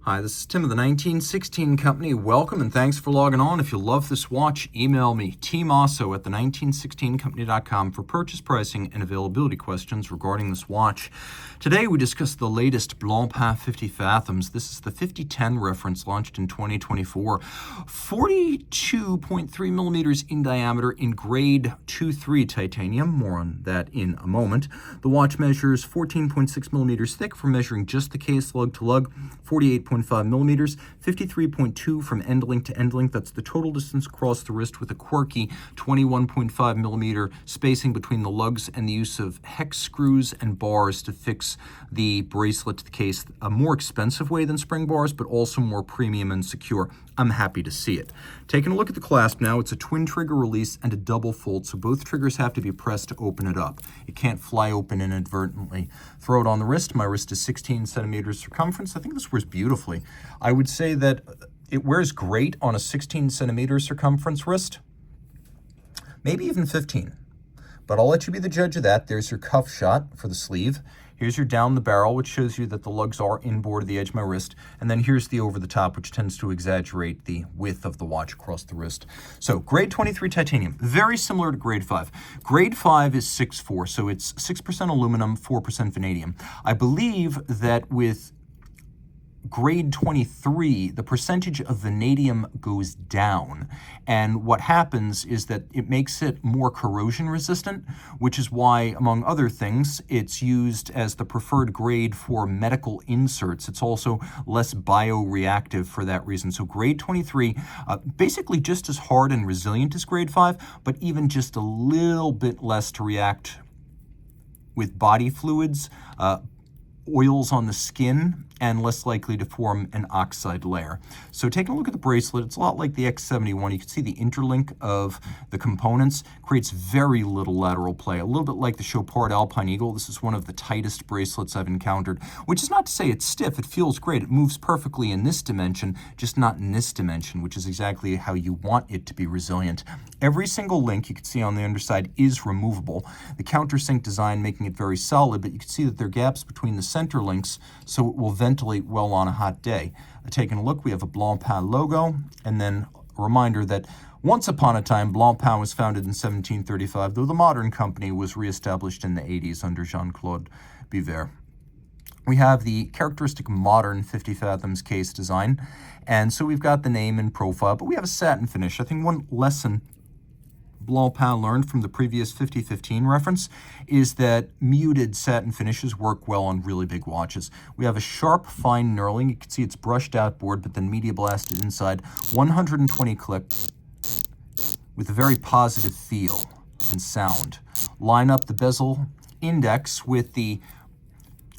Hi, this is Tim of the 1916 Company. Welcome and thanks for logging on. If you love this watch, email me, Team Mosso at the1916company.com for purchase pricing and availability questions regarding this watch. Today we discuss the latest Blancpain 50 Fathoms. This is the 5010 reference launched in 2024. 42.3 millimeters in diameter in grade 2-3 titanium. More on that in a moment. The watch measures 14.6 millimeters thick for measuring just the case lug to lug, 48.5 millimeters, 53.2 from end link to end link. That's the total distance across the wrist with a quirky 21.5 millimeter spacing between the lugs and the use of hex screws and bars to fix the bracelet to the case. A more expensive way than spring bars, but also more premium and secure. I'm happy to see it. Taking a look at the clasp now, it's a twin trigger release and a double fold, so both triggers have to be pressed to open it up. It can't fly open inadvertently. Throw it on the wrist. My wrist is 16 centimeters circumference. I think this wears beautifully. I would say that it wears great on a 16 centimeter circumference wrist, maybe even 15. But I'll let you be the judge of that. There's your cuff shot for the sleeve. Here's your down the barrel, which shows you that the lugs are inboard of the edge of my wrist. And then here's the over the top, which tends to exaggerate the width of the watch across the wrist. So grade 23 titanium, very similar to grade 5. Grade 5 is 6.4, so it's 6% aluminum, 4% vanadium. I believe that with grade 23, the percentage of vanadium goes down. And what happens is that it makes it more corrosion resistant, which is why, among other things, it's used as the preferred grade for medical inserts. It's also less bioreactive for that reason. So grade 23, basically just as hard and resilient as grade 5, but even just a little bit less to react with body fluids, oils on the skin, and less likely to form an oxide layer. So taking a look at the bracelet, it's a lot like the X71. You can see the interlink of the components creates very little lateral play, a little bit like the Chopard Alpine Eagle. This is one of the tightest bracelets I've encountered, which is not to say it's stiff. It feels great. It moves perfectly in this dimension, just not in this dimension, which is exactly how you want it to be resilient. Every single link you can see on the underside is removable. The countersink design making it very solid, but you can see that there are gaps between the center links, so it will ventilate well on a hot day. Taking a look, we have a Blancpain logo, and then a reminder that once upon a time, Blancpain was founded in 1735, though the modern company was reestablished in the 80s under Jean-Claude Biver. We have the characteristic modern 50 Fathoms case design, and so we've got the name and profile, but we have a satin finish. I think one lesson Blancpain learned from the previous 5015 reference is that muted satin finishes work well on really big watches. We have a sharp, fine knurling. You can see it's brushed outboard, but then media blasted inside. 120 click with a very positive feel and sound. Line up the bezel index with the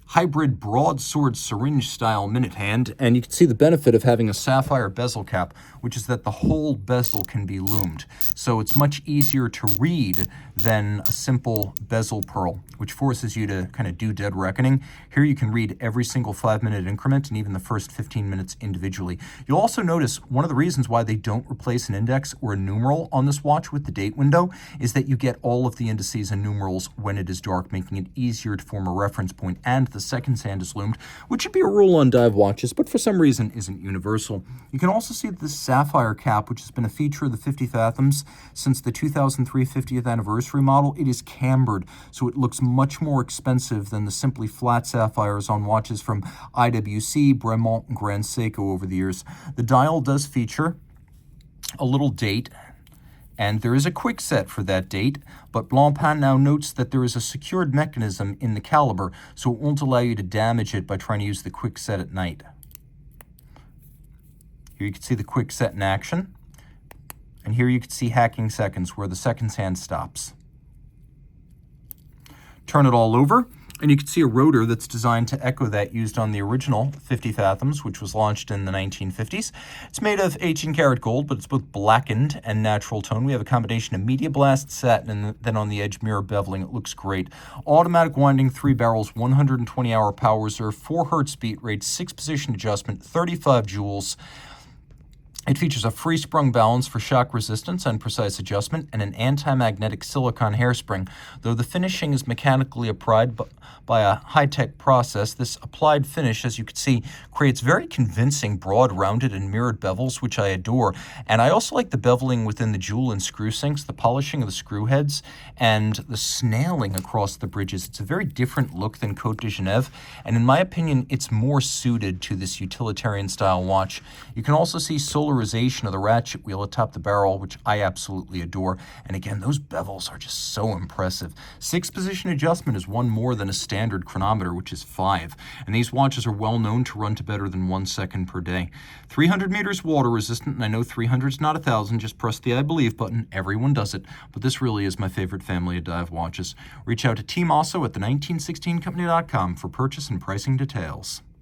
hybrid broadsword syringe style minute hand, and you can see the benefit of having a sapphire bezel cap, which is that the whole bezel can be loomed. So it's much easier to read than a simple bezel pearl, which forces you to kind of do dead reckoning. Here you can read every single 5-minute increment and even the first 15 minutes individually. You'll also notice one of the reasons why they don't replace an index or a numeral on this watch with the date window is that you get all of the indices and numerals when it is dark, making it easier to form a reference point, and the seconds hand is loomed, which should be a rule on dive watches, but for some reason isn't universal. You can also see this sapphire cap, which has been a feature of the 50 Fathoms since the 2003 50th anniversary model. It is cambered, so it looks much more expensive than the simply flat sapphires on watches from IWC, Bremont, and Grand Seiko over the years. The dial does feature a little date, and there is a quick set for that date, but Blancpain now notes that there is a secured mechanism in the caliber, so it won't allow you to damage it by trying to use the quick set at night. Here you can see the quick set in action, and here you can see hacking seconds where the seconds hand stops. Turn it all over, and you can see a rotor that's designed to echo that used on the original 50 Fathoms, which was launched in the 1950s. It's made of 18-karat gold, but it's both blackened and natural tone. We have a combination of media blast, satin, and then on the edge mirror beveling. It looks great. Automatic winding, 3 barrels, 120-hour power reserve, 4 hertz beat rate, 6 position adjustment, 35 joules. It features a free-sprung balance for shock resistance and precise adjustment and an anti-magnetic silicone hairspring. Though the finishing is mechanically applied by a high-tech process, this applied finish, as you can see, creates very convincing broad, rounded, and mirrored bevels, which I adore. And I also like the beveling within the jewel and screw sinks, the polishing of the screw heads, and the snailing across the bridges. It's a very different look than Côte de Genève, and in my opinion, it's more suited to this utilitarian-style watch. You can also see solarization of the ratchet wheel atop the barrel, which I absolutely adore. And again, those bevels are just so impressive. 6-position adjustment is one more than a standard chronometer, which is 5. And these watches are well known to run to better than 1 second per day. 300 meters water resistant, and I know 300 is not 1,000. Just press the I believe button. Everyone does it. But this really is my favorite family of dive watches. Reach out to Team Mosso at the 1916company.com for purchase and pricing details.